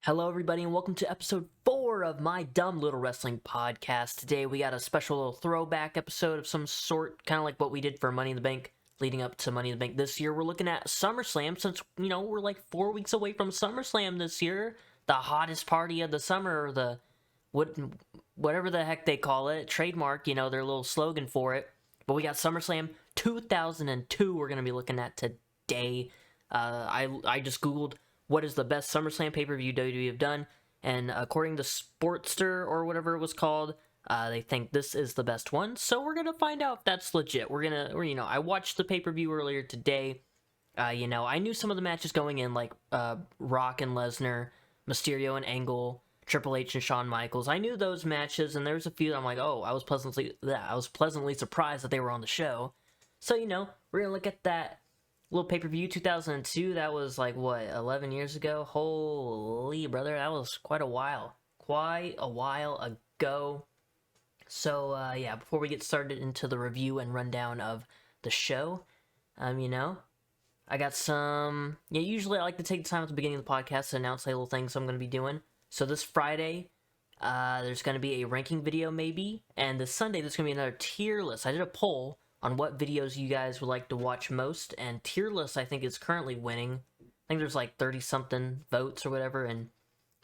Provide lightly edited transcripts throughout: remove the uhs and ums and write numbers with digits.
Hello, everybody, and welcome to episode 4 of my Dumb Little Wrestling podcast. Today, we got a special little throwback episode of some sort, kind of like what we did for Money in the Bank, leading up to Money in the Bank this year. We're looking at SummerSlam, since, we're like 4 weeks away from SummerSlam this year, the hottest party of the summer, or the, whatever the heck they call it, trademark, their little slogan for it. But we got SummerSlam 2002 we're going to be looking at today. I just Googled what is the best SummerSlam pay-per-view WWE have done, and according to Sportster, or whatever it was called, they think this is the best one, so we're gonna find out if that's legit. I watched the pay-per-view earlier today. I knew some of the matches going in, like Rock and Lesnar, Mysterio and Angle, Triple H and Shawn Michaels. I knew those matches, and there's a few that I'm like, oh, I was pleasantly surprised that they were on the show. So, we're gonna look at that little pay-per-view 2002. That was like, what, 11 years ago? Holy brother, that was quite a while ago. So before we get started into the review and rundown of the show, I got some, usually I like to take the time at the beginning of the podcast to announce little things I'm going to be doing. So this Friday, there's going to be a ranking video maybe, and this Sunday there's going to be another tier list. I did a poll on what videos you guys would like to watch most, and tier list I think is currently winning. I think there's like 30-something votes or whatever, and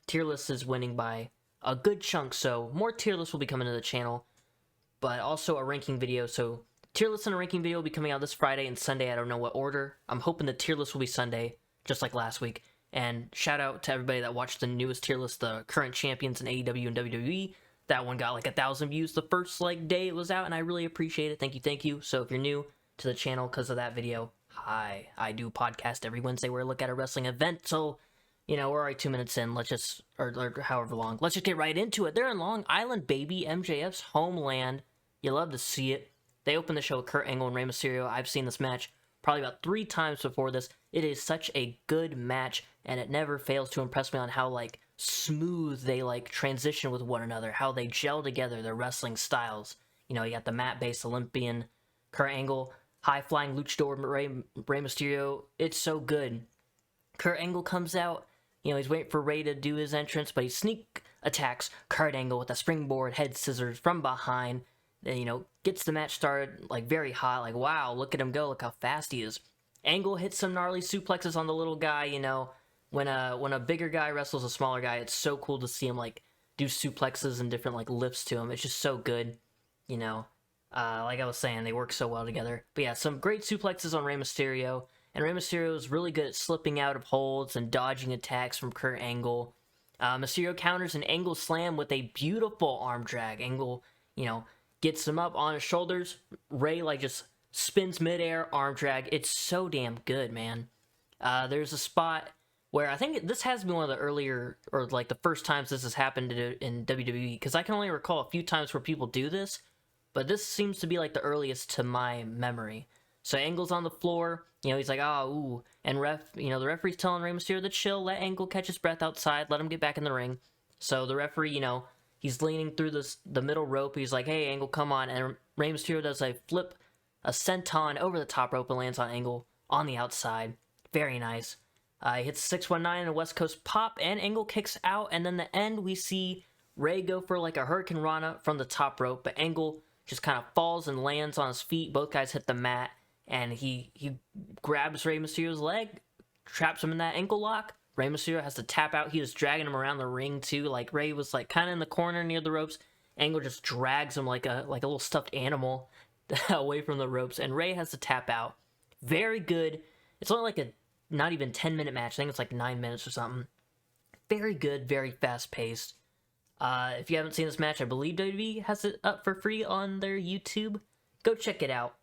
tier list is winning by a good chunk, so more tier lists will be coming to the channel, but also a ranking video. So tier list and a ranking video will be coming out this Friday and Sunday. I don't know what order. I'm hoping the tier list will be Sunday, just like last week. And shout out to everybody that watched the newest tier list, the current champions in AEW and WWE. That one got like 1,000 views the first day it was out, and I really appreciate it. Thank you. So if you're new to the channel because of that video, hi, I do podcast every Wednesday where I look at a wrestling event. So, we're already 2 minutes in. Let's just, or however long, let's just get right into it. They're in Long Island, baby, MJF's homeland. You love to see it. They opened the show with Kurt Angle and Rey Mysterio. I've seen this match probably about 3 times before this. It is such a good match, and it never fails to impress me on how, smooth they, transition with one another, how they gel together, their wrestling styles. You got the mat-based Olympian Kurt Angle, high-flying luchador Rey Mysterio. It's so good. Kurt Angle comes out, he's waiting for Rey to do his entrance, but he sneak attacks Kurt Angle with a springboard head scissors from behind. Gets the match started, very hot, wow, look at him go, look how fast he is. Angle hits some gnarly suplexes on the little guy, when a bigger guy wrestles a smaller guy, it's so cool to see him, do suplexes and different, lifts to him. It's just so good, like I was saying, they work so well together. But yeah, some great suplexes on Rey Mysterio, and Rey Mysterio is really good at slipping out of holds and dodging attacks from Kurt Angle. Mysterio counters an Angle slam with a beautiful arm drag. Angle, gets him up on his shoulders. Rey, just spins midair, arm drag. It's so damn good, man. There's a spot where I think this has been one of the earlier, or the first times this has happened in WWE, because I can only recall a few times where people do this, but this seems to be the earliest to my memory. So Angle's on the floor, he's like, ooh, and the referee's telling Rey Mysterio to chill, let Angle catch his breath outside, let him get back in the ring. So the referee, he's leaning through the middle rope, he's like, hey, Angle, come on, and Rey Mysterio does a senton over the top rope and lands on Angle on the outside. Very nice. He hits 619 and a West Coast pop, and Angle kicks out, and then the end, we see Rey go for a Hurricane Rana from the top rope, but Angle just kind of falls and lands on his feet. Both guys hit the mat, and he grabs Rey Mysterio's leg, traps him in that ankle lock. Rey Mysterio has to tap out. He was dragging him around the ring, too. Rey was, kind of in the corner near the ropes. Angle just drags him like a little stuffed animal away from the ropes, and Rey has to tap out. Very good. It's only not even 10-minute match. I think it's 9 minutes or something. Very good, very fast-paced. If you haven't seen this match, I believe WWE has it up for free on their YouTube. Go check it out.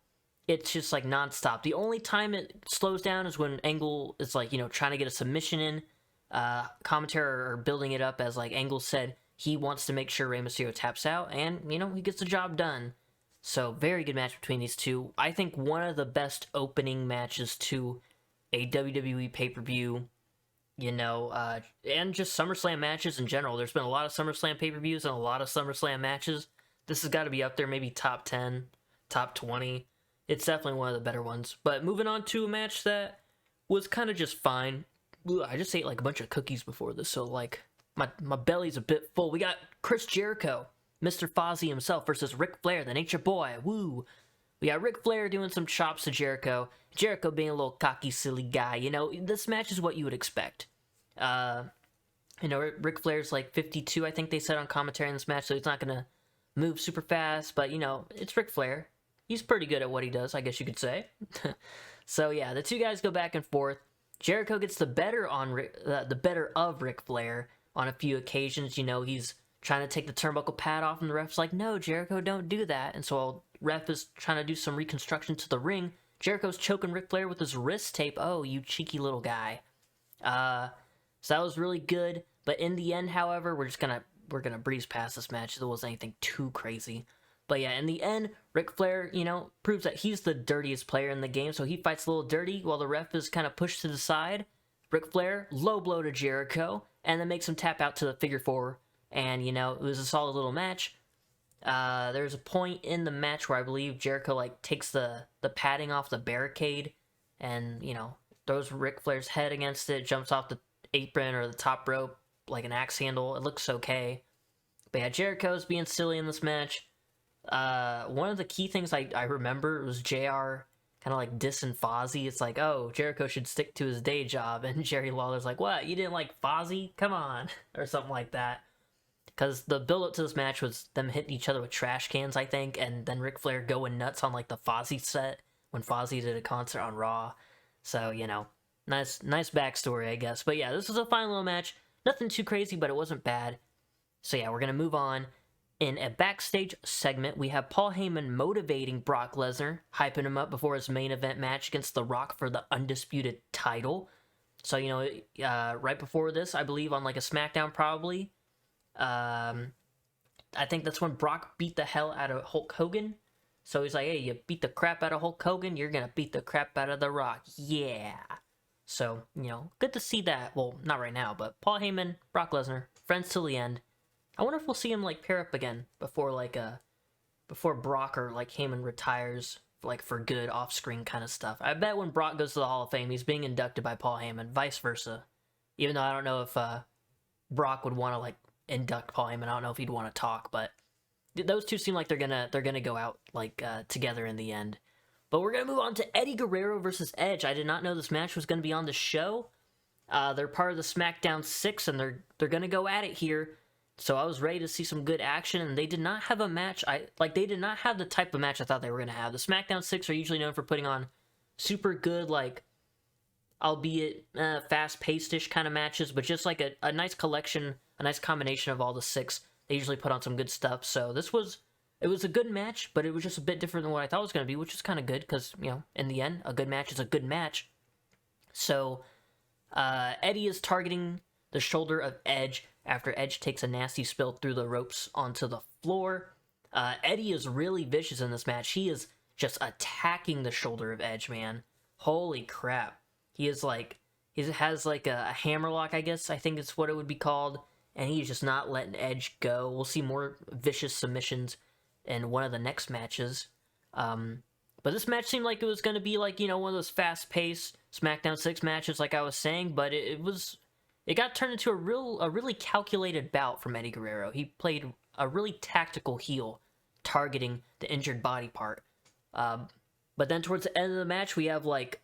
It's just non-stop. The only time it slows down is when Angle is trying to get a submission in. Commentary are building it up as Angle said he wants to make sure Rey Mysterio taps out, and he gets the job done. So very good match between these two. I think one of the best opening matches to a WWE pay-per-view, and just SummerSlam matches in general. There's been a lot of SummerSlam pay-per-views and a lot of SummerSlam matches. This has got to be up there, maybe top 10, top 20. It's definitely one of the better ones. But moving on to a match that was kind of just fine. I just ate a bunch of cookies before this, so my belly's a bit full. We got Chris Jericho, Mr. Fozzy himself, versus Ric Flair, the Nature Boy. Woo! We got Ric Flair doing some chops to Jericho. Jericho being a little cocky, silly guy. You know, this match is what you would expect. You know, Ric Flair's like 52, I think they said on commentary in this match, so he's not gonna move super fast. But you know, it's Ric Flair. He's pretty good at what he does, I guess you could say. So yeah, the two guys go back and forth. Jericho gets the better of Ric Flair on a few occasions. You know, he's trying to take the turnbuckle pad off, and the ref's like, "No, Jericho, don't do that." And so while ref is trying to do some reconstruction to the ring, Jericho's choking Ric Flair with his wrist tape. Oh, you cheeky little guy. So that was really good. But in the end, however, we're gonna breeze past this match. There wasn't anything too crazy. But yeah, in the end, Ric Flair, you know, proves that he's the dirtiest player in the game, so he fights a little dirty while the ref is kind of pushed to the side. Ric Flair, low blow to Jericho, and then makes him tap out to the figure four. And, you know, it was a solid little match. There's a point in the match where I believe Jericho, like, takes the padding off the barricade and, you know, throws Ric Flair's head against it, jumps off the apron or the top rope like an axe handle. It looks okay. But yeah, Jericho's being silly in this match. One of the key things I remember was JR kind of like dissing Fozzy. It's like, oh, Jericho should stick to his day job. And Jerry Lawler's like, what? You didn't like Fozzy? Come on. Or something like that. Because the build-up to this match was them hitting each other with trash cans, I think. And then Ric Flair going nuts on like the Fozzy set when Fozzy did a concert on Raw. So, you know, nice backstory, I guess. But yeah, this was a fine little match. Nothing too crazy, but it wasn't bad. So yeah, we're going to move on. In a backstage segment, we have Paul Heyman motivating Brock Lesnar, hyping him up before his main event match against The Rock for the undisputed title. So, you know, right before this, I believe on like a SmackDown probably, I think that's when Brock beat the hell out of Hulk Hogan. So he's like, hey, you beat the crap out of Hulk Hogan, you're going to beat the crap out of The Rock. Yeah. So, you know, good to see that. Well, not right now, but Paul Heyman, Brock Lesnar, friends till the end. I wonder if we'll see him, like, pair up again before Brock or, like, Heyman retires, like, for good off-screen kind of stuff. I bet when Brock goes to the Hall of Fame, he's being inducted by Paul Heyman, vice versa. Even though I don't know if Brock would want to, like, induct Paul Heyman. I don't know if he'd want to talk, but those two seem like they're gonna go out, like, together in the end. But we're gonna move on to Eddie Guerrero versus Edge. I did not know this match was gonna be on the show. They're part of the SmackDown 6, and they're gonna go at it here. So I was ready to see some good action, and they did not have a match. They did not have the type of match I thought they were going to have. The SmackDown 6 are usually known for putting on super good, like, albeit fast-paced-ish kind of matches, but just like a nice collection, a nice combination of all the 6. They usually put on some good stuff. So it was a good match, but it was just a bit different than what I thought it was going to be, which is kind of good because, you know, in the end, a good match is a good match. So Eddie is targeting the shoulder of Edge after Edge takes a nasty spill through the ropes onto the floor. Eddie is really vicious in this match. He is just attacking the shoulder of Edge, man. Holy crap. He has like a hammerlock, I guess, I think it's what it would be called, and he's just not letting Edge go. We'll see more vicious submissions in one of the next matches. But this match seemed like it was going to be like, you know, one of those fast-paced SmackDown 6 matches like I was saying, but it got turned into a really calculated bout from Eddie Guerrero. He played a really tactical heel, targeting the injured body part. But then towards the end of the match, we have like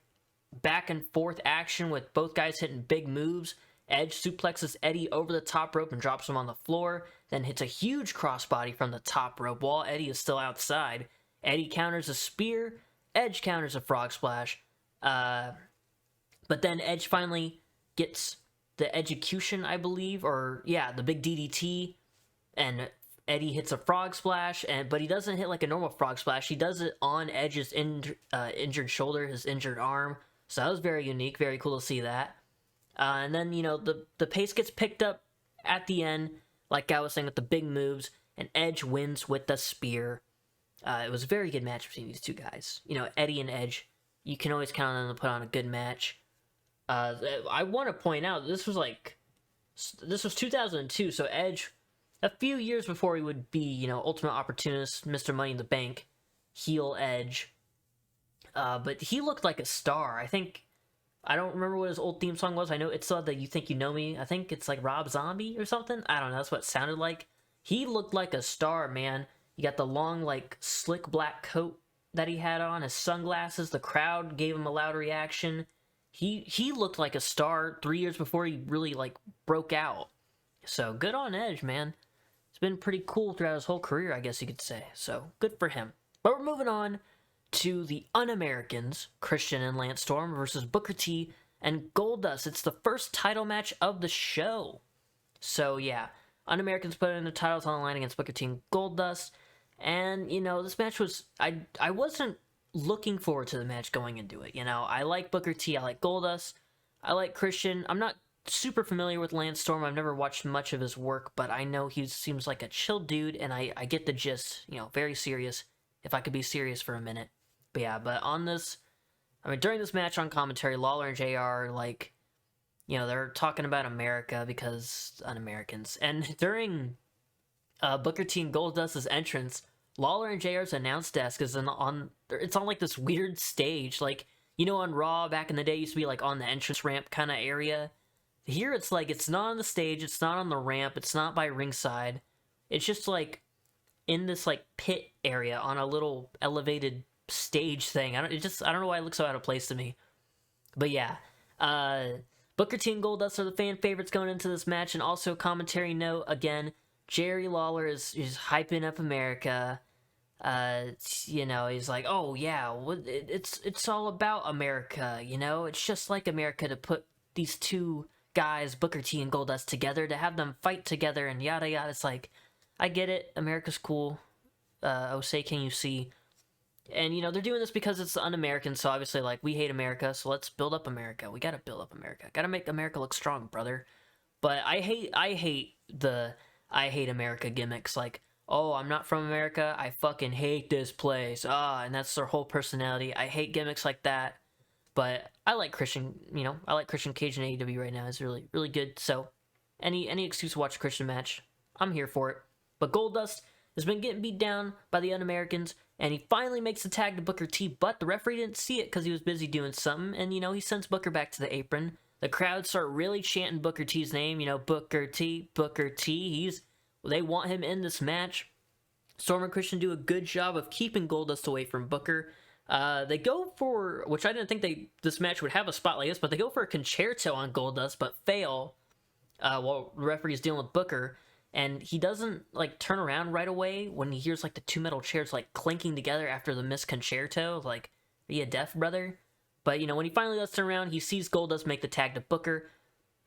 back and forth action with both guys hitting big moves. Edge suplexes Eddie over the top rope and drops him on the floor, then hits a huge crossbody from the top rope while Eddie is still outside. Eddie counters a spear, Edge counters a frog splash. But then Edge finally gets the execution, I believe, or yeah, the big DDT, and Eddie hits a frog splash, but he doesn't hit like a normal frog splash. He does it on Edge's injured shoulder, his injured arm. So that was very unique, very cool to see that. And then, you know, the pace gets picked up at the end, like I was saying, with the big moves, and Edge wins with the spear. It was a very good match between these two guys. You know, Eddie and Edge, you can always count on them to put on a good match. I want to point out, this was 2002, so Edge, a few years before he would be, you know, Ultimate Opportunist, Mr. Money in the Bank, heel Edge. But he looked like a star. I think I don't remember what his old theme song was. I know it's the You Think You Know Me. I think it's like Rob Zombie or something. I don't know. That's what it sounded like. He looked like a star, man. He got the long, like, slick black coat that he had on, his sunglasses. The crowd gave him a loud reaction. He looked like a star 3 years before he really, like, broke out. So, good on Edge, man. It's been pretty cool throughout his whole career, I guess you could say. So, good for him. But we're moving on to the Un-Americans, Christian and Lance Storm versus Booker T and Goldust. It's the first title match of the show. So, yeah, Un-Americans put in the titles on the line against Booker T and Goldust. And, you know, this match was... I wasn't looking forward to the match going into it, you know? I like Booker T, I like Goldust, I like Christian. I'm not super familiar with Lance Storm. I've never watched much of his work, but I know he seems like a chill dude, and I get the gist, you know, very serious, if I could be serious for a minute. But yeah, but on this... I mean, during this match on commentary, Lawler and JR, like... You know, they're talking about America because Un-Americans. And during Booker T and Goldust's entrance, Lawler and JR's announce desk is it's on like this weird stage. Like, you know, on Raw back in the day, it used to be like on the entrance ramp kind of area. Here it's like, it's not on the stage, it's not on the ramp, it's not by ringside. It's just like in this like pit area on a little elevated stage thing. I don't know why it looks so out of place to me. But yeah, Booker T and Goldust are the fan favorites going into this match, and also commentary note, again, Jerry Lawler is hyping up America. You know, he's like, oh yeah, it's all about America, you know? It's just like America to put these two guys, Booker T and Goldust, together, to have them fight together, and yada yada. It's like, I get it, America's cool. Oh, say can you see? And, you know, they're doing this because it's Un-American, so obviously, like, we hate America, so let's build up America. We gotta build up America. Gotta make America look strong, brother. But I hate the I hate America gimmicks, like, oh, I'm not from America, I fucking hate this place. And that's their whole personality. I hate gimmicks like that. But I like Christian, you know, I like Christian Cage in AEW right now. It's really, really good. So, any excuse to watch a Christian match, I'm here for it. But Goldust has been getting beat down by the Un-Americans, and he finally makes the tag to Booker T, but the referee didn't see it because he was busy doing something, and, you know, he sends Booker back to the apron. The crowd start really chanting Booker T's name, you know, Booker T, Booker T. They want him in this match. Storm and Christian do a good job of keeping Goldust away from Booker. They go for, which I didn't think this match would have a spot like this, but they go for a concerto on Goldust, but fail while the referee is dealing with Booker. And he doesn't, like, turn around right away when he hears, like, the two metal chairs, like, clinking together after the missed concerto. Like, are you deaf, brother? But, you know, when he finally does turn around, he sees Goldust make the tag to Booker.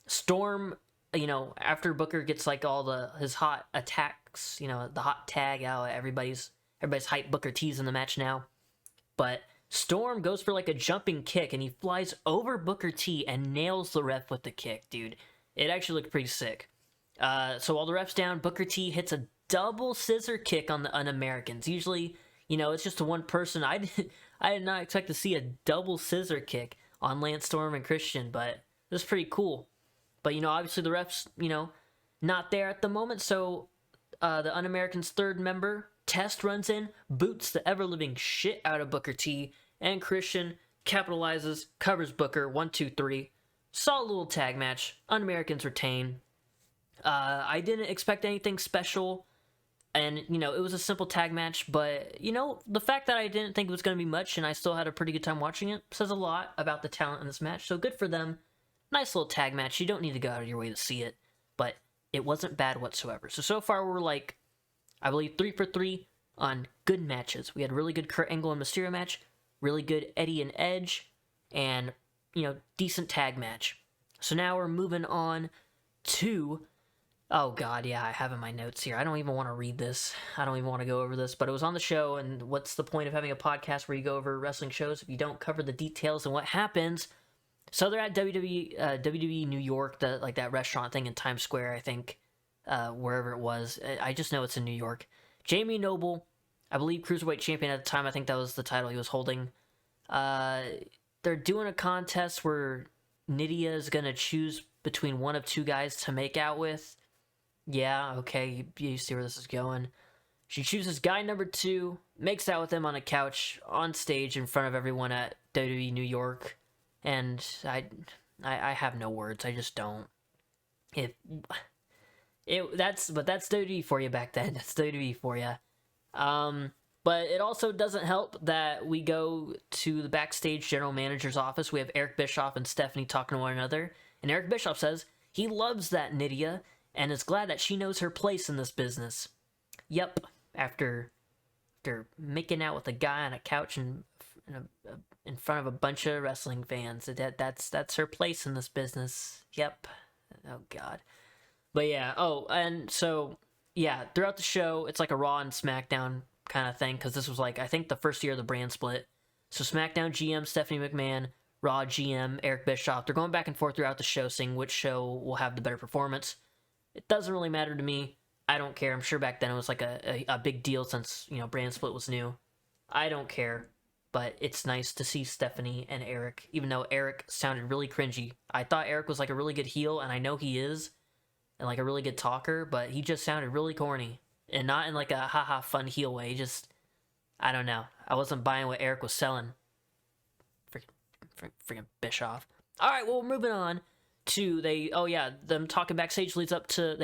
Storm, you know, after Booker gets, like, all his hot attacks, you know, the hot tag out, everybody's hyped Booker T's in the match now. But Storm goes for, like, a jumping kick, and he flies over Booker T and nails the ref with the kick, dude. It actually looked pretty sick. So while the ref's down, Booker T hits a double scissor kick on the Un-Americans. Usually, you know, it's just a one person. I did not expect to see a double scissor kick on Lance Storm and Christian, but it was pretty cool. But, you know, obviously the ref's, you know, not there at the moment, so the Un-Americans' third member, Test, runs in, boots the ever-living shit out of Booker T, and Christian capitalizes, covers Booker, 1, 2, 3. Solid little tag match. Un-Americans retain. I didn't expect anything special, and, you know, it was a simple tag match, but, you know, the fact that I didn't think it was going to be much, and I still had a pretty good time watching it, says a lot about the talent in this match, so good for them. Nice little tag match. You don't need to go out of your way to see it, but it wasn't bad whatsoever. So far, we're, like, I believe 3 for 3 on good matches. We had a really good Kurt Angle and Mysterio match, really good Eddie and Edge, and, you know, decent tag match. So now we're moving on to... Oh, God, yeah, I have in my notes here. I don't even want to read this. I don't even want to go over this, but it was on the show, and what's the point of having a podcast where you go over wrestling shows if you don't cover the details and what happens? So they're at WWE New York, that restaurant thing in Times Square, I think, wherever it was. I just know it's in New York. Jamie Noble, I believe Cruiserweight Champion at the time, I think that was the title he was holding. They're doing a contest where Nydia is going to choose between one of two guys to make out with. Yeah, okay, you see where this is going. She chooses guy number 2, makes out with him on a couch, on stage, in front of everyone at WWE New York. and I have no words. I just don't. That's WWE for you back then. That's WWE for you. But it also doesn't help that we go to the backstage general manager's office. We have Eric Bischoff and Stephanie talking to one another, and Eric Bischoff says he loves that Nydia and is glad that she knows her place in this business. Yep, after making out with a guy on a couch in front of a bunch of wrestling fans, that's her place in this business. Yep. Oh God. But yeah. Oh, and so yeah, throughout the show, it's like a Raw and SmackDown kind of thing, because this was like, I think, the first year of the brand split. So SmackDown GM Stephanie McMahon, Raw GM Eric Bischoff, they're going back and forth throughout the show, seeing which show will have the better performance. It doesn't really matter to me. I don't care. I'm sure back then it was like a big deal, since, you know, brand split was new. I don't care, but it's nice to see Stephanie and Eric, even though Eric sounded really cringy. I thought Eric was like a really good heel, and I know he is, and like a really good talker, but he just sounded really corny. And not in like a haha fun heel way. Just, I don't know. I wasn't buying what Eric was selling. Freaking Bischoff. Alright, well, moving on to them talking backstage leads up to,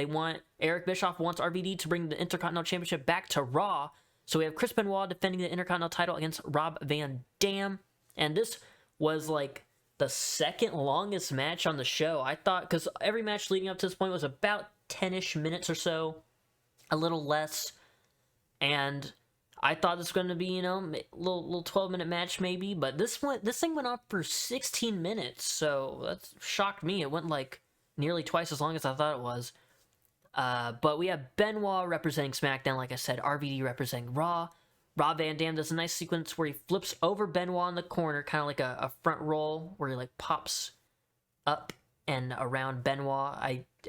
Eric Bischoff wants RVD to bring the Intercontinental Championship back to Raw. So we have Chris Benoit defending the Intercontinental title against Rob Van Dam. And this was like the second longest match on the show. I thought, because every match leading up to this point was about 10-ish minutes or so. A little less, and I thought this was going to be, you know, a little 12-minute match maybe, but this thing went on for 16 minutes, so that shocked me. It went like nearly twice as long as I thought it was. But we have Benoit representing SmackDown, like I said, RVD representing Raw. Rob Van Dam does a nice sequence where he flips over Benoit in the corner, kind of like a front roll, where he like pops up and around Benoit.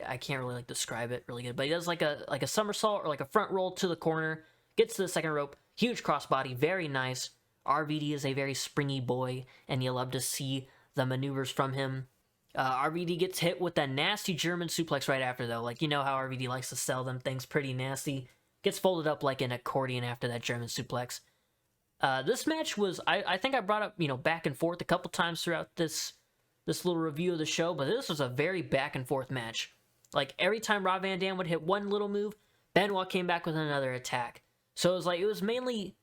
I can't really like describe it really good, but he does like a somersault or like a front roll to the corner, gets to the second rope, huge crossbody, very nice. RVD is a very springy boy, and you love to see the maneuvers from him. RVD gets hit with a nasty German suplex right after, though. Like, you know how RVD likes to sell them things pretty nasty. Gets folded up like an accordion after that German suplex. This match was, I think I brought up, you know, back and forth a couple times throughout this little review of the show, but this was a very back and forth match. Like, every time Rob Van Dam would hit one little move, Benoit came back with another attack. So it was mainly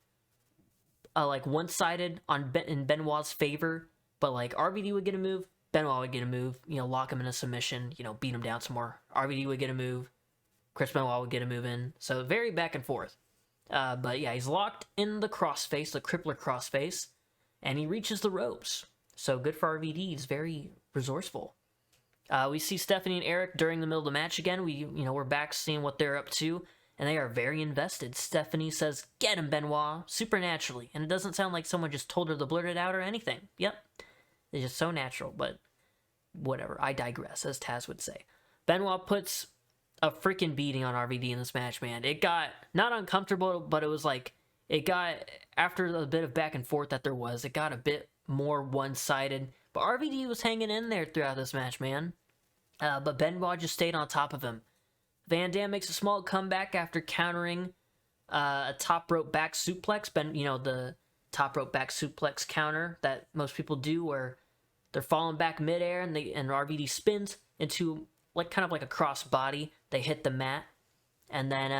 like one-sided in Benoit's favor, but like RVD would get a move, Benoit would get a move, you know, lock him in a submission, you know, beat him down some more. RVD would get a move, Chris Benoit would get a move in. So very back and forth. But yeah, he's locked in the crossface, the crippler crossface, and he reaches the ropes. So good for RVD. He's very resourceful. We see Stephanie and Eric during the middle of the match again. We're back seeing what they're up to, and they are very invested. Stephanie says, "Get him, Benoit," supernaturally, and it doesn't sound like someone just told her to blurt it out or anything. Yep, it's just so natural. But whatever. I digress, as Taz would say. Benoit puts a freaking beating on RVD in this match, man. It got not uncomfortable, but it was like it got, after the bit of back and forth that there was, it got a bit more one-sided, but RVD was hanging in there throughout this match, man. But Benoit just stayed on top of him. Van Dam makes a small comeback after countering a top rope back suplex. The top rope back suplex counter that most people do, where they're falling back midair and RVD spins into like kind of like a cross body. They hit the mat, and then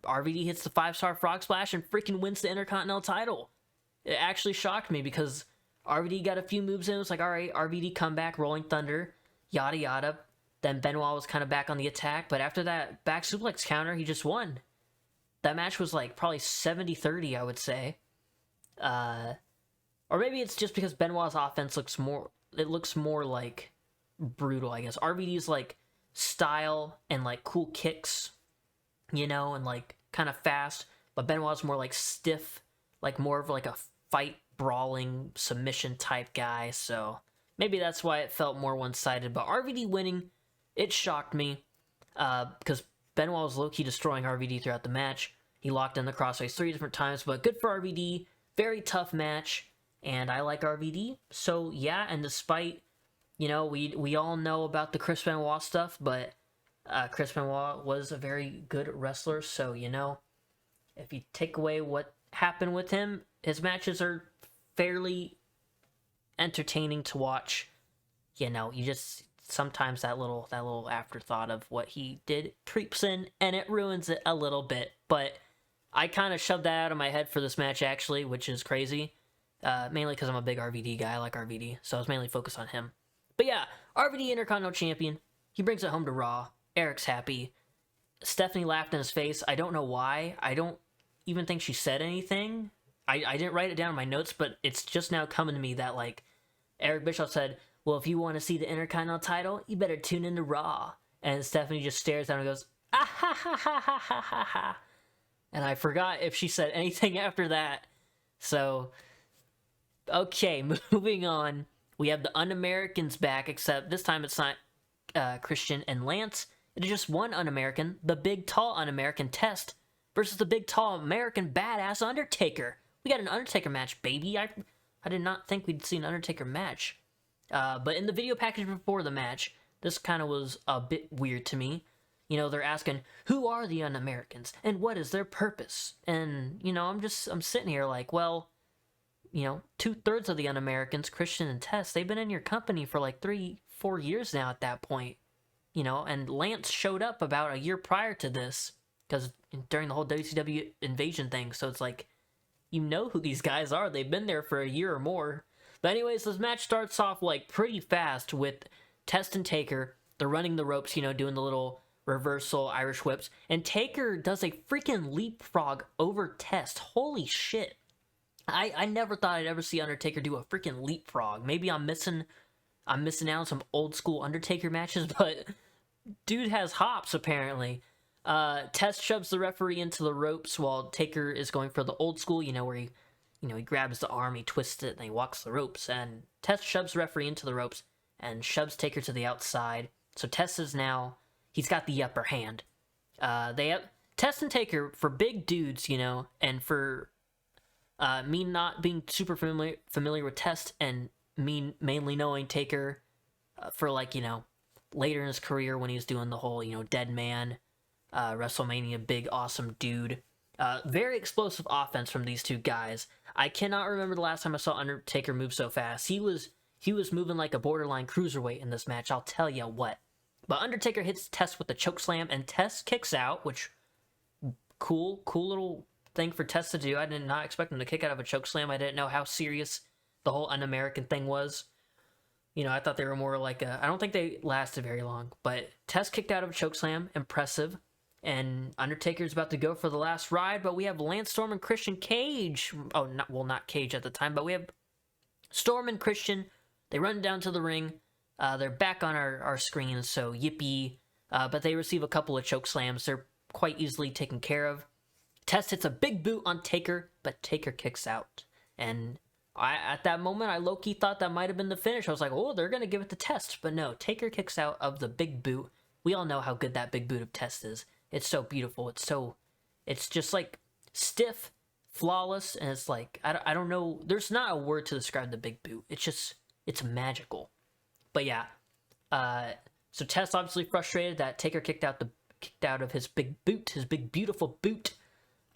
RVD hits the 5-star frog splash and freaking wins the Intercontinental title. It actually shocked me because RVD got a few moves in. It was like, all right, RVD comeback, Rolling Thunder, yada yada. Then Benoit was kind of back on the attack, but after that back suplex counter, he just won. That match was like probably 70-30, I would say. Or maybe it's just because Benoit's offense looks more like brutal, I guess. RVD's like style and like cool kicks, you know, and like kind of fast, but Benoit's more like stiff, like more of like a fight brawling submission type guy. So maybe that's why it felt more one-sided. But RVD winning, it shocked me, because Benoit was low-key destroying RVD throughout the match. He locked in the crossface 3 different times, but good for RVD. Very tough match, and I like RVD. So yeah, and despite, you know, we all know about the Chris Benoit stuff, but Chris Benoit was a very good wrestler. So, you know, if you take away what happened with him, his matches are fairly entertaining to watch. You know, you just sometimes that little afterthought of what he did creeps in and it ruins it a little bit. But I kind of shoved that out of my head for this match actually, which is crazy. Mainly because I'm a big RVD guy. I like RVD, so I was mainly focused on him. But yeah, RVD Intercontinental Champion. He brings it home to Raw. Eric's happy. Stephanie laughed in his face. I don't know why. I don't even think she said anything. I didn't write it down in my notes, but it's just now coming to me that, like, Eric Bischoff said, well, if you want to see the Intercontinental title, you better tune into Raw. And Stephanie just stares down and goes, ah ha ha ha ha ha ha ha. And I forgot if she said anything after that. So, okay, moving on. We have the Un-Americans back, except this time it's not Christian and Lance. It is just one Un-American, the big, tall Un-American Test, versus the big, tall American badass Undertaker. We got an Undertaker match, baby. I did not think we'd see an Undertaker match. But in the video package before the match, this kind of was a bit weird to me. You know, they're asking, who are the Un-Americans, and what is their purpose? And, you know, I'm sitting here like, well, you know, 2/3 of the Un-Americans, Christian and Test, they've been in your company for like 3-4 years now at that point. You know, and Lance showed up about a year prior to this, because during the whole WCW invasion thing, so it's like, you know who these guys are. They've been there for a year or more. But anyways, this match starts off like pretty fast with Test and Taker. They're running the ropes, you know, doing the little reversal Irish whips. And Taker does a freaking leapfrog over Test. Holy shit. I never thought I'd ever see Undertaker do a freaking leapfrog. Maybe I'm missing out on some old school Undertaker matches, but dude has hops apparently. Test shoves the referee into the ropes while Taker is going for the old school, you know, where he grabs the arm, he twists it, and he walks the ropes. And Test shoves the referee into the ropes and shoves Taker to the outside. So Test is now, he's got the upper hand. They have Test and Taker, for big dudes, you know, and for me not being super familiar with Test, and me mainly knowing Taker for, like, you know, later in his career when he was doing the whole, you know, Dead Man, WrestleMania, big awesome dude. Very explosive offense from these two guys. I cannot remember the last time I saw Undertaker move so fast. He was moving like a borderline cruiserweight in this match, I'll tell you what. But Undertaker hits Test with the chokeslam, and Test kicks out, which cool little thing for Test to do. I did not expect him to kick out of a chokeslam. I didn't know how serious the whole Un-American thing was. You know, I thought they were more like I don't think they lasted very long. But Test kicked out of a chokeslam, impressive. And Undertaker's about to go for the last ride, but we have Lance Storm and Christian Cage. Oh, not Cage at the time, but we have Storm and Christian. They run down to the ring. They're back on our screens, so yippee. But they receive a couple of choke slams. They're quite easily taken care of. Test hits a big boot on Taker, but Taker kicks out. And at that moment, I low-key thought that might have been the finish. I was like, oh, they're going to give it to Test. But no, Taker kicks out of the big boot. We all know how good that big boot of Test is. It's so beautiful. It's just like stiff, flawless, and it's like, I don't know. There's not a word to describe the big boot. It's magical. But yeah, so Test obviously frustrated that Taker kicked out of his big boot, his big beautiful boot.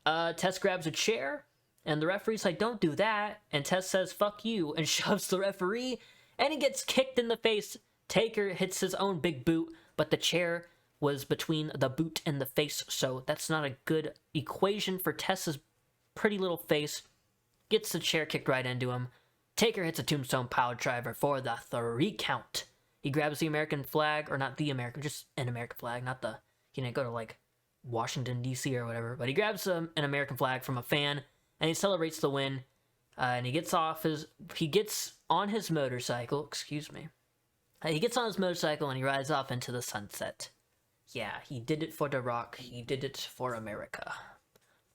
Test grabs a chair, and the referee's like, don't do that. And Test says, fuck you, and shoves the referee, and he gets kicked in the face. Taker hits his own big boot, but the chair was between the boot and the face, so that's not a good equation for Test's pretty little face. Gets the chair kicked right into him. Taker hits a tombstone power driver for the 3 count. He grabs the American flag, or not the American, just an American flag, not the, he didn't go to like Washington D.C. or whatever, but he grabs an American flag from a fan, and he celebrates the win. And he gets on his motorcycle, he gets on his motorcycle and he rides off into the sunset. Yeah, he did it for The Rock. He did it for America.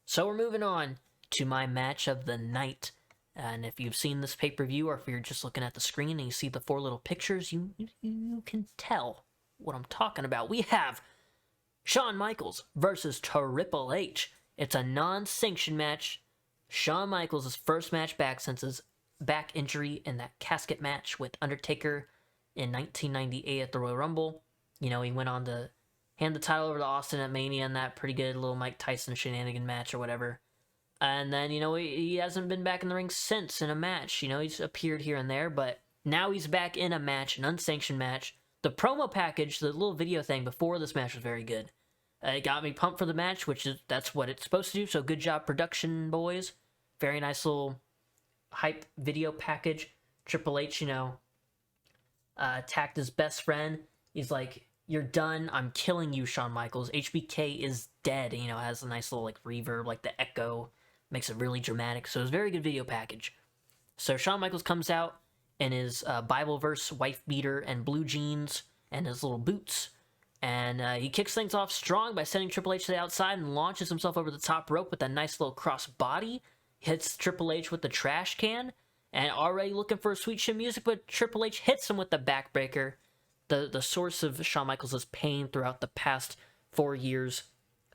So we're moving on to my match of the night. And if you've seen this pay-per-view, or if you're just looking at the screen and you see the 4 little pictures, you can tell what I'm talking about. We have Shawn Michaels versus Triple H. It's a non-sanctioned match. Shawn Michaels' first match back since his back injury in that casket match with Undertaker in 1998 at the Royal Rumble. You know, he went on to hand the title over to Austin at Mania in that pretty good little Mike Tyson shenanigan match or whatever. And then, he hasn't been back in the ring since in a match. He's appeared here and there, but now he's back in a match, an unsanctioned match. The promo package, the little video thing before this match was very good. It got me pumped for the match, that's what it's supposed to do. So good job, production boys. Very nice little hype video package. Triple H, attacked his best friend. He's like, "You're done. I'm killing you, Shawn Michaels. HBK is dead." Has a nice little reverb, the echo. Makes it really dramatic. So it's a very good video package. So Shawn Michaels comes out in his Bible verse wife beater and blue jeans and his little boots. And he kicks things off strong by sending Triple H to the outside and launches himself over the top rope with a nice little cross body. Hits Triple H with the trash can. And already looking for sweet chin music, but Triple H hits him with the backbreaker. The source of Shawn Michaels' pain throughout the past 4 years.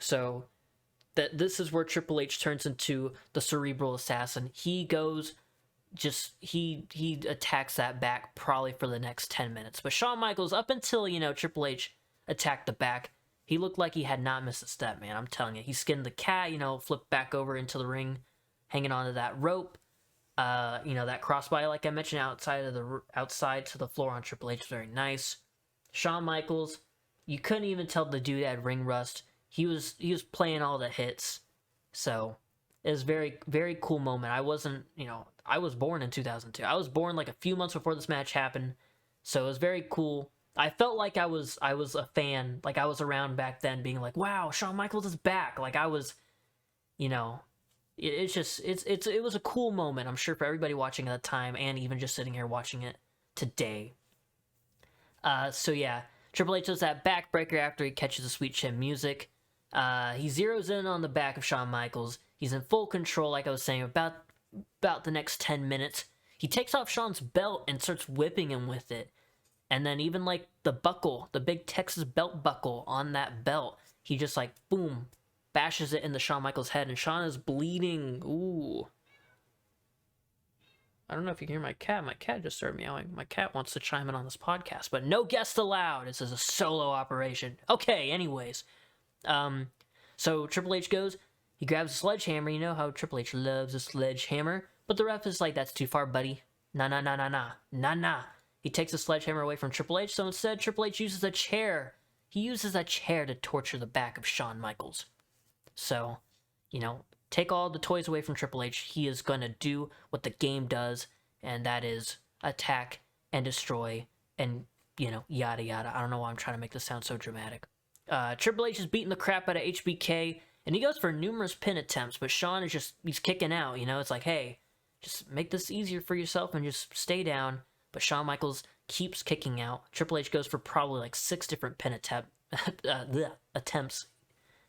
So this is where Triple H turns into the cerebral assassin. He goes... he attacks that back probably for the next 10 minutes. But Shawn Michaels, up until, Triple H attacked the back, he looked like he had not missed a step, man. I'm telling you. He skinned the cat, flipped back over into the ring, hanging onto that rope. That crossbody, like I mentioned, outside to the floor on Triple H, very nice. Shawn Michaels, you couldn't even tell the dude had ring rust. He was playing all the hits. So it was very, very cool moment. I wasn't, I was born in 2002. I was born a few months before this match happened. So it was very cool. I felt like I was a fan, I was around back then being like, wow, Shawn Michaels is back. I was, it was a cool moment, I'm sure, for everybody watching at the time and even just sitting here watching it today. So yeah, Triple H does that backbreaker after he catches the sweet chin music. He zeroes in on the back of Shawn Michaels. He's in full control, like I was saying, about the next 10 minutes. He takes off Shawn's belt and starts whipping him with it. And then even the buckle, the big Texas belt buckle on that belt, he just boom, bashes it into Shawn Michaels' head, and Shawn is bleeding. Ooh. I don't know if you can hear my cat. My cat just started meowing. My cat wants to chime in on this podcast, but no guests allowed. This is a solo operation. Okay, anyways. So Triple H goes, he grabs a sledgehammer. You know how Triple H loves a sledgehammer. But the ref is like, "That's too far, buddy. Nah, nah, nah, nah, nah. Nah, nah." He takes the sledgehammer away from Triple H, so instead Triple H uses a chair. He uses a chair to torture the back of Shawn Michaels. So, take all the toys away from Triple H. He is going to do what the game does, and that is attack and destroy and, yada yada. I don't know why I'm trying to make this sound so dramatic. Triple H is beating the crap out of HBK, and he goes for numerous pin attempts, but Shawn is he's kicking out, It's like, hey, just make this easier for yourself and just stay down. But Shawn Michaels keeps kicking out. Triple H goes for probably 6 different pin attempts.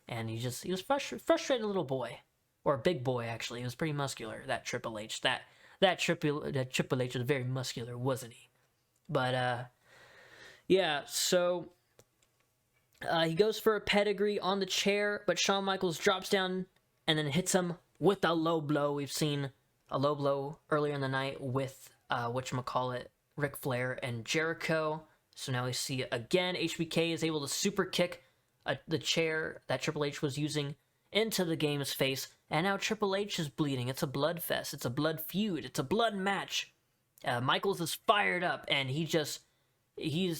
And he was frustrated little boy. Or a big boy, actually. He was pretty muscular, that Triple H. That Triple H was very muscular, wasn't he? But, yeah, so he goes for a pedigree on the chair, but Shawn Michaels drops down and then hits him with a low blow. We've seen a low blow earlier in the night with, whatchamacallit, Ric Flair and Jericho. So now we see again, HBK is able to super kick the chair that Triple H was using into the game's face, and now Triple H is bleeding. It's a blood fest. It's a blood feud. It's a blood match. Michaels is fired up, and he's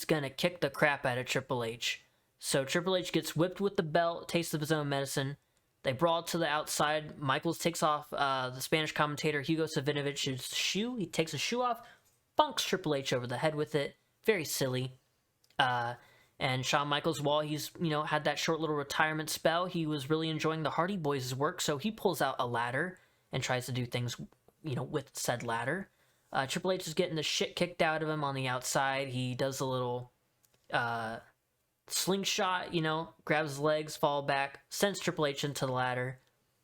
gonna kick the crap out of Triple H. So Triple H gets whipped with the belt, taste of his own medicine. They brawl to the outside. Michaels takes off the Spanish commentator Hugo Savinovich's shoe. He takes his shoe off, bonks Triple H over the head with it. Very silly. And Shawn Michaels, while he's, had that short little retirement spell, he was really enjoying the Hardy Boys' work, so he pulls out a ladder and tries to do things, with said ladder. Triple H is getting the shit kicked out of him on the outside. He does a little slingshot, grabs his legs, fall back, sends Triple H into the ladder.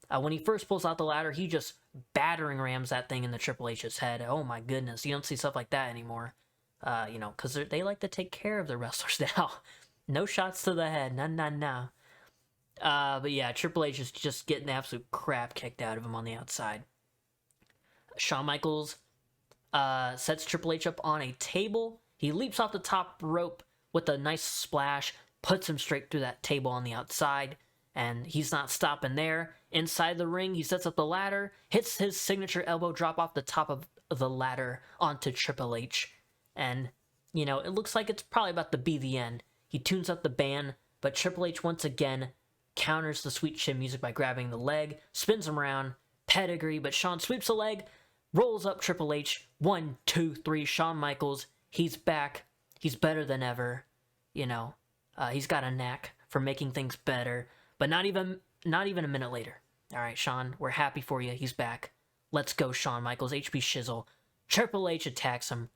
When he first pulls out the ladder, he just battering rams that thing into Triple H's head. Oh my goodness, you don't see stuff like that anymore. Because they like to take care of the wrestlers now. No shots to the head, nah. But yeah, Triple H is just getting the absolute crap kicked out of him on the outside. Shawn Michaels sets Triple H up on a table. He leaps off the top rope with a nice splash, puts him straight through that table on the outside. And he's not stopping there. Inside the ring, he sets up the ladder, hits his signature elbow drop off the top of the ladder onto Triple H. And, you know, it looks like it's probably about to be the end. He tunes up the band, but Triple H once again counters the sweet chin music by grabbing the leg, spins him around, pedigree, but Shawn sweeps the leg, rolls up Triple H. 1, 2, 3, Shawn Michaels. He's back. He's better than ever. You know, he's got a knack for making things better. But not even a minute later. All right, Shawn, we're happy for you. He's back. Let's go, Shawn Michaels. HP Shizzle. Triple H attacks him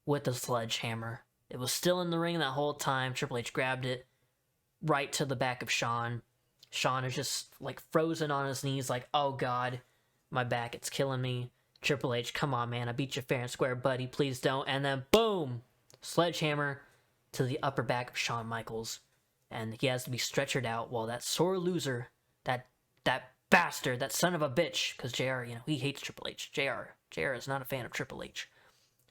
with the sledgehammer. It was still in the ring that whole time. Triple H grabbed it right to the back of Shawn. Shawn is just like frozen on his knees like, oh God, my back, it's killing me. Triple H, come on, man. I beat you fair and square, buddy. Please don't. And then boom, sledgehammer to the upper back of Shawn Michaels. And he has to be stretchered out while that sore loser, that bastard, that son of a bitch, because JR, you know, he hates Triple H. JR is not a fan of Triple H.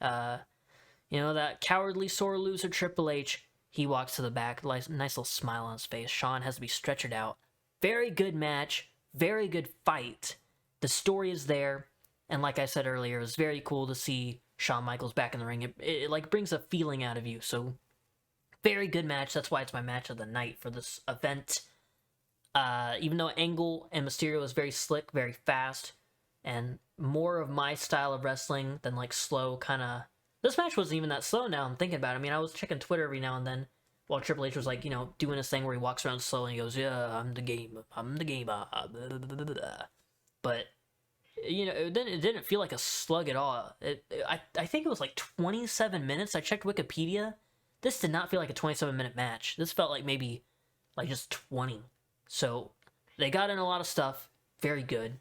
You know, that cowardly sore loser Triple H, he walks to the back, nice little smile on his face. Shawn has to be stretchered out. Very good match, very good fight. The story is there, and like I said earlier, it was very cool to see Shawn Michaels back in the ring. It like brings a feeling out of you, so very good match. That's why it's my match of the night for this event. Even though Angle and Mysterio was very slick, very fast, and more of my style of wrestling than like slow kind of... This match wasn't even that slow now I'm thinking about it. I mean, I was checking Twitter every now and then while Triple H was like, you know, doing his thing where he walks around slow and he goes, yeah, I'm the game, blah, blah, blah, blah, blah. But, you know, it didn't feel like a slug at all. I think it was like 27 minutes. I checked Wikipedia. This did not feel like a 27-minute match. This felt like maybe like just 20. So they got in a lot of stuff. Very good.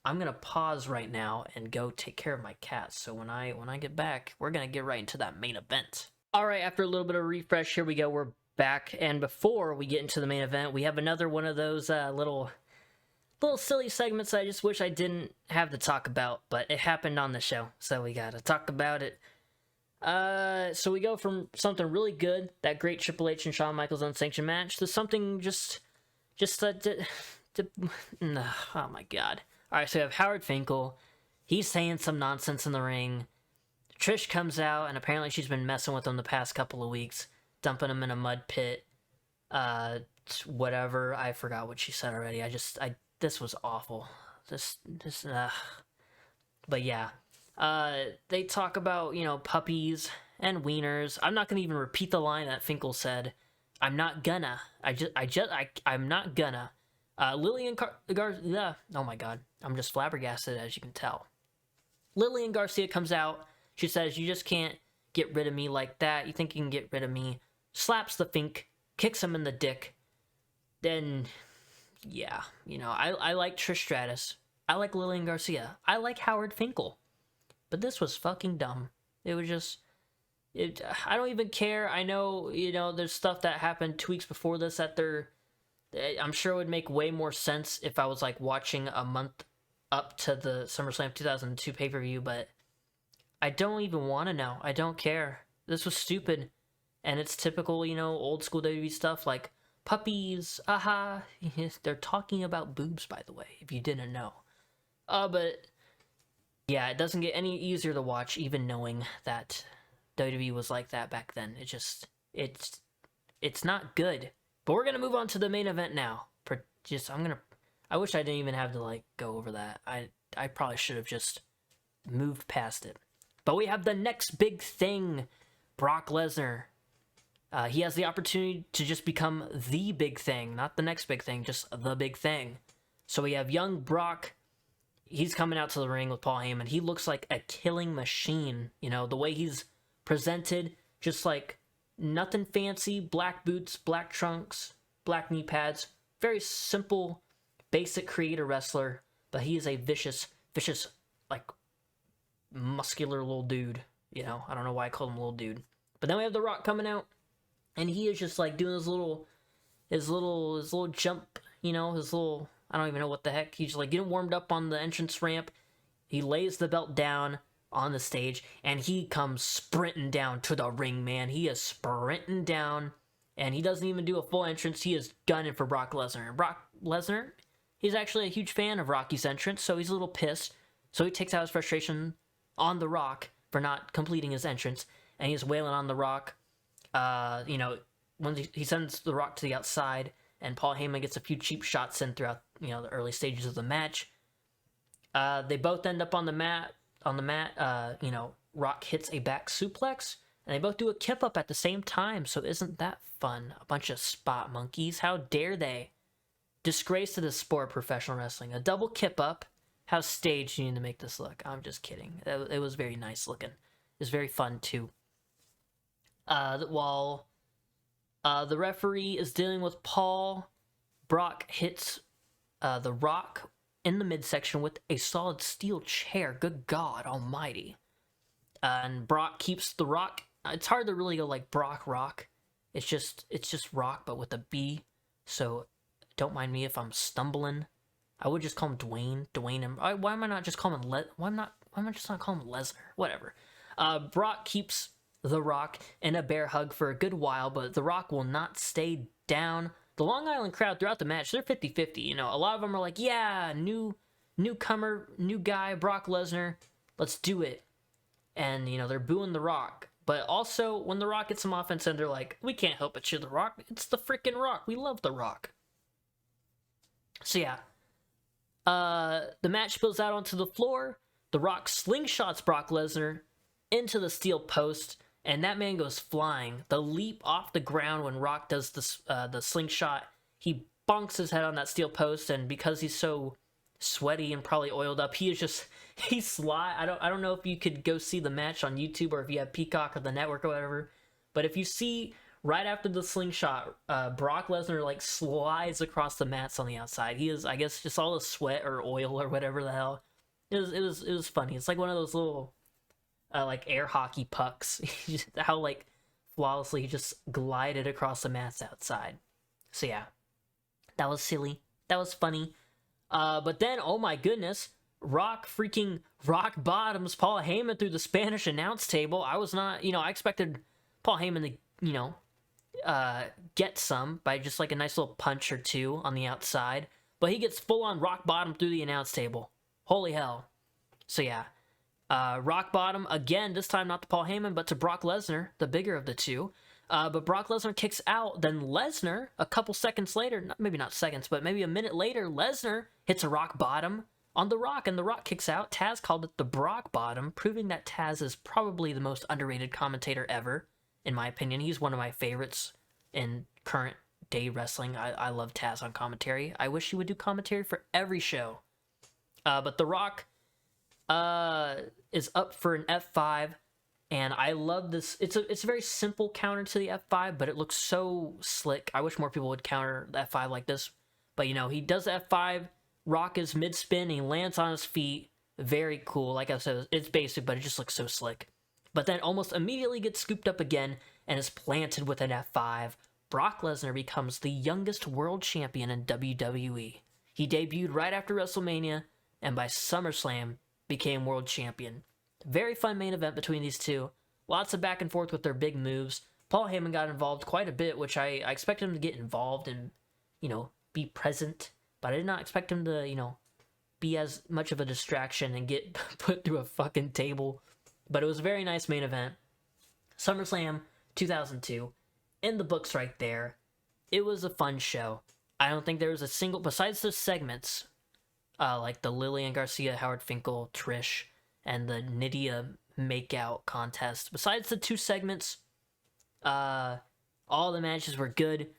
I'm gonna pause right now and go take care of my cats. So when I get back, we're gonna get right into that main event. All right, after a little bit of refresh, here we go. We're back, and before we get into the main event, we have another one of those little silly segments I just wish I didn't have to talk about, but it happened on the show, so we gotta talk about it. So we go from something really good, that great Triple H and Shawn Michaels unsanctioned match, to something oh my god. Alright, so we have Howard Finkel. He's saying some nonsense in the ring. Trish comes out, and apparently she's been messing with him the past couple of weeks, dumping him in a mud pit. Whatever. I forgot what she said already. This was awful. But yeah. They talk about, you know, puppies and wieners. I'm not gonna even repeat the line that Finkel said. I'm not gonna. I'm not gonna. Lillian Garcia, oh my god, I'm just flabbergasted, as you can tell. Lillian Garcia comes out. She says, you just can't get rid of me like that. You think you can get rid of me? Slaps the Fink, kicks him in the dick. Then, yeah, you know, I like Trish Stratus. I like Lillian Garcia. I like Howard Finkel. But this was fucking dumb. It was just... I don't even care. I know, you know, there's stuff that happened 2 weeks before this that I'm sure it would make way more sense if I was, like, watching a month up to the SummerSlam 2002 pay-per-view, but I don't even want to know. I don't care. This was stupid. And it's typical, you know, old school WWE stuff, like, puppies, aha. They're talking about boobs, by the way, if you didn't know. But, yeah, it doesn't get any easier to watch, even knowing that WWE was like that back then. It's not good. But we're gonna move on to the main event now. I wish I didn't even have to like go over that. I probably should have just moved past it. But we have the next big thing, Brock Lesnar. He has the opportunity to just become the big thing, not the next big thing, just the big thing. So we have young Brock. He's coming out to the ring with Paul Heyman. He looks like a killing machine. You know, the way he's presented, just like nothing fancy, black boots, black trunks, black knee pads. Very simple, basic creator wrestler, but he is a vicious, like, muscular little dude. You know, I don't know why I called him little dude. But then we have The Rock coming out, and he is just like doing his little jump, you know, I don't even know what the heck. He's like getting warmed up on the entrance ramp. He lays the belt down on the stage, and he comes sprinting down to the ring, man. He is sprinting down, and he doesn't even do a full entrance. He is gunning for Brock Lesnar. And Brock Lesnar, he's actually a huge fan of Rocky's entrance, so he's a little pissed. So he takes out his frustration on The Rock for not completing his entrance, and he's wailing on The Rock. When he sends The Rock to the outside, and Paul Heyman gets a few cheap shots in throughout, the early stages of the match. They both end up on the mat. Rock hits a back suplex, and they both do a kip up at the same time. So isn't that fun? A bunch of spot monkeys. How dare they? Disgrace to the sport of professional wrestling. A double kip up. How staged you need to make this look. I'm just kidding. It was very nice looking. It was very fun too. While the referee is dealing with Paul, Brock hits The Rock in the midsection with a solid steel chair. Good God almighty. And Brock keeps The Rock. It's hard to really go like Brock Rock. It's just Rock, but with a B. So don't mind me if I'm stumbling. I would just call him Dwayne. And why am I not just calling him why am I just not calling him Lesnar? Whatever. Brock keeps The Rock in a bear hug for a good while, but The Rock will not stay down. The Long Island crowd throughout the match, they're 50-50. A lot of them are like, yeah, newcomer, new guy, Brock Lesnar, let's do it. And, they're booing The Rock. But also, when The Rock gets some offense in, they're like, we can't help but cheer The Rock. It's the freaking Rock. We love The Rock. So, yeah. The match spills out onto the floor. The Rock slingshots Brock Lesnar into the steel post, and that man goes flying. The leap off the ground when Rock does the slingshot, he bonks his head on that steel post, and because he's so sweaty and probably oiled up, he's sly. I don't know if you could go see the match on YouTube or if you have Peacock or the network or whatever, but if you see right after the slingshot, Brock Lesnar slides across the mats on the outside. He is, I guess, just all the sweat or oil or whatever the hell. It was funny. It's like one of those little air hockey pucks. How flawlessly he just glided across the mats outside. So yeah, that was silly. That was funny. But then, oh my goodness, Rock bottoms Paul Heyman through the Spanish announce table. I was not, I expected Paul Heyman to, get some by just a nice little punch or two on the outside. But he gets full on rock bottom through the announce table. Holy hell. So yeah. Rock bottom again, this time not to Paul Heyman, but to Brock Lesnar, the bigger of the two. But Brock Lesnar kicks out. Then Lesnar, a couple seconds later, maybe not seconds, but maybe a minute later, Lesnar hits a rock bottom on The Rock, and The Rock kicks out. Taz called it the Brock bottom, proving that Taz is probably the most underrated commentator ever, in my opinion. He's one of my favorites in current day wrestling. I love Taz on commentary. I wish he would do commentary for every show. But The Rock is up for an F5, and I love this. It's a very simple counter to the F5, but it looks so slick. I wish more people would counter the F5 like this. But he does the F5. Rock is mid-spin, he lands on his feet. Very cool. Like I said, it's basic, but it just looks so slick. But then almost immediately gets scooped up again and is planted with an F5. Brock Lesnar becomes the youngest world champion in WWE. He debuted right after WrestleMania, and by SummerSlam became world champion. Very fun main event between these two. Lots of back and forth with their big moves. Paul Heyman got involved quite a bit, which I expected him to get involved and, be present. But I did not expect him to, be as much of a distraction and get put through a fucking table. But it was a very nice main event. SummerSlam 2002. In the books right there. It was a fun show. I don't think there was a single, besides the segments, like the Lillian Garcia, Howard Finkel, Trish, and the Nydia makeout contest. Besides the two segments, all the matches were good.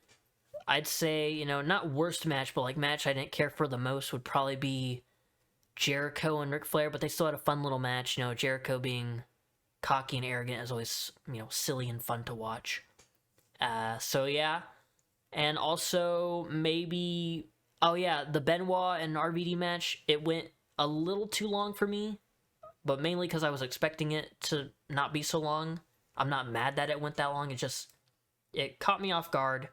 I'd say, not worst match, but match I didn't care for the most would probably be Jericho and Ric Flair, but they still had a fun little match. Jericho being cocky and arrogant is always, silly and fun to watch. So yeah. And also maybe, the Benoit and RVD match, it went a little too long for me, but mainly because I was expecting it to not be so long. I'm not mad that it went that long. It caught me off guard.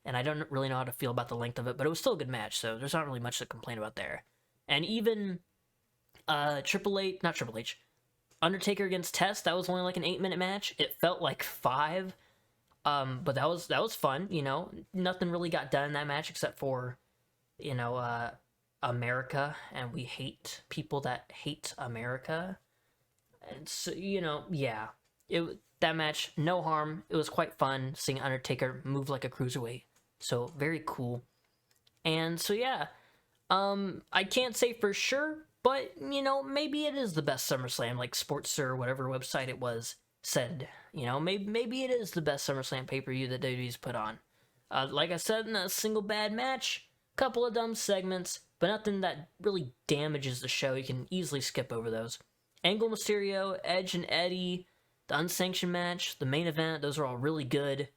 And I don't really know how to feel about the length of it, but it was still a good match, so there's not really much to complain about there. And even Undertaker against Test, that was only an 8-minute match. It felt like 5. But that was fun, you know. Nothing really got done in that match except for, you know, America, and we hate people that hate America. And so, you know, yeah. That match, no harm. It was quite fun seeing Undertaker move like a cruiserweight. So, very cool. And so, yeah. I can't say for sure, but, you know, maybe it is the best SummerSlam, like Sportster or whatever website it was said. You know, maybe it is the best SummerSlam pay-per-view that WWE's put on. Like I said, not a single bad match, couple of dumb segments, but nothing that really damages the show. You can easily skip over those. Angle, Mysterio, Edge and Eddie, the unsanctioned match, the main event, those are all really good.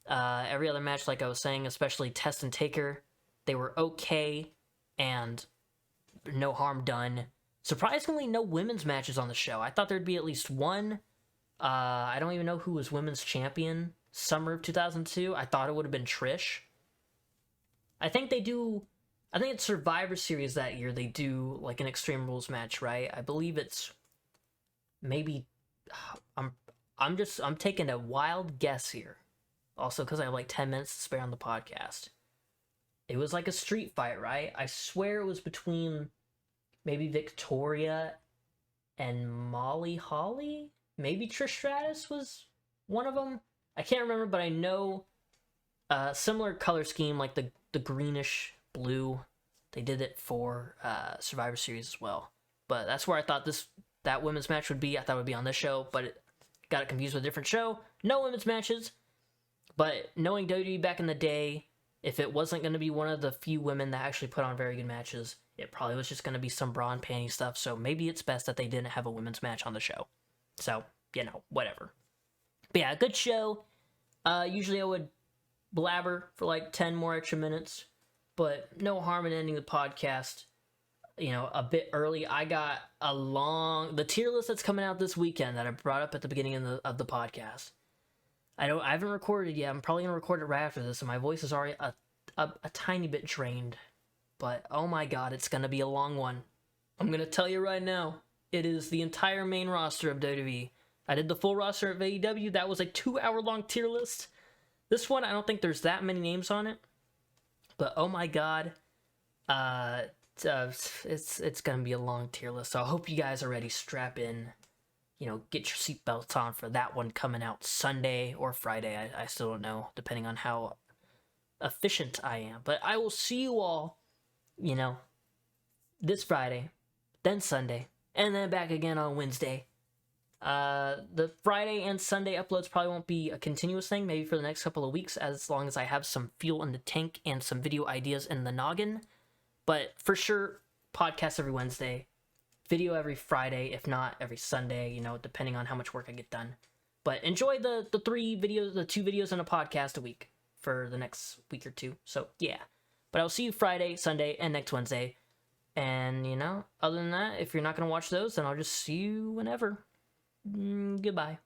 Every other match, like I was saying, especially Test and Taker, they were okay, and no harm done. Surprisingly, no women's matches on the show. I thought there'd be at least one. I don't even know who was women's champion summer of 2002. I thought it would have been Trish. I think it's Survivor Series that year. They do like an Extreme Rules match, right? I believe it's maybe. I'm taking a wild guess here. Also, because I have like 10 minutes to spare on the podcast. It was like a street fight, right? I swear it was between maybe Victoria and Molly Holly. Maybe Trish Stratus was one of them. I can't remember, but I know similar color scheme, like the greenish blue. They did it for Survivor Series as well. But that's where I thought that women's match would be. I thought it would be on this show, but it got it confused with a different show. No women's matches. But knowing WWE back in the day, if it wasn't going to be one of the few women that actually put on very good matches, it probably was just going to be some bra and panty stuff. So maybe it's best that they didn't have a women's match on the show. So, you know, whatever. But yeah, good show. Usually I would blabber for like 10 more extra minutes, but no harm in ending the podcast, you know, a bit early. I got the tier list that's coming out this weekend that I brought up at the beginning of the podcast. I haven't recorded yet. I'm probably gonna record it right after this, and my voice is already a tiny bit drained. But oh my god, it's gonna be a long one. I'm gonna tell you right now, it is the entire main roster of WWE. I did the full roster of AEW. That was a 2-hour-long tier list. This one, I don't think there's that many names on it. But oh my god, it's gonna be a long tier list. So I hope you guys are ready. Strap in. You know, get your seatbelts on for that one coming out Sunday or Friday. I still don't know, depending on how efficient I am. But I will see you all, you know, this Friday, then Sunday, and then back again on Wednesday. The Friday and Sunday uploads probably won't be a continuous thing, maybe for the next couple of weeks, as long as I have some fuel in the tank and some video ideas in the noggin. But for sure, podcast every Wednesday. Video every Friday, if not every Sunday, you know, depending on how much work I get done. But enjoy the 2 videos and a podcast a week for the next week or two. So, yeah. But I'll see you Friday, Sunday, and next Wednesday. And, you know, other than that, if you're not going to watch those, then I'll just see you whenever. Goodbye.